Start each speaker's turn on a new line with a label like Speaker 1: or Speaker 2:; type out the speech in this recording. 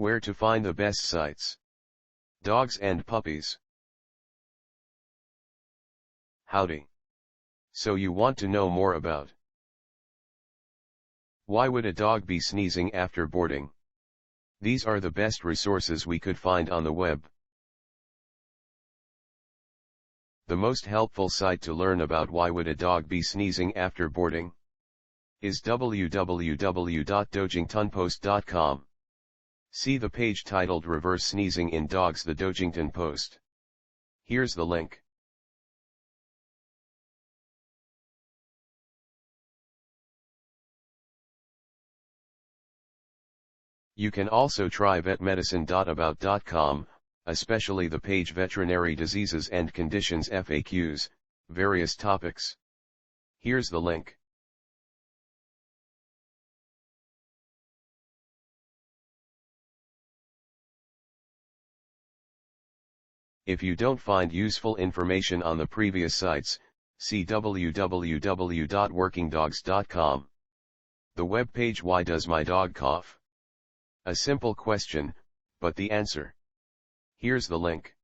Speaker 1: Where to find the best sites. Dogs and puppies. Howdy. So you want to know more about why would a dog be sneezing after boarding? These are the best resources we could find on the web. The most helpful site to learn about why would a dog be sneezing after boarding is www.dodgingtonpost.com. See the page titled Reverse Sneezing in Dogs, the Dodgington Post. Here's the link. You can also try vetmedicine.about.com, especially the page Veterinary Diseases and Conditions FAQs, various topics. Here's the link. If you don't find useful information on the previous sites, see www.workingdogs.com. The web page Why Does My Dog Cough? A simple question, but the answer. Here's the link.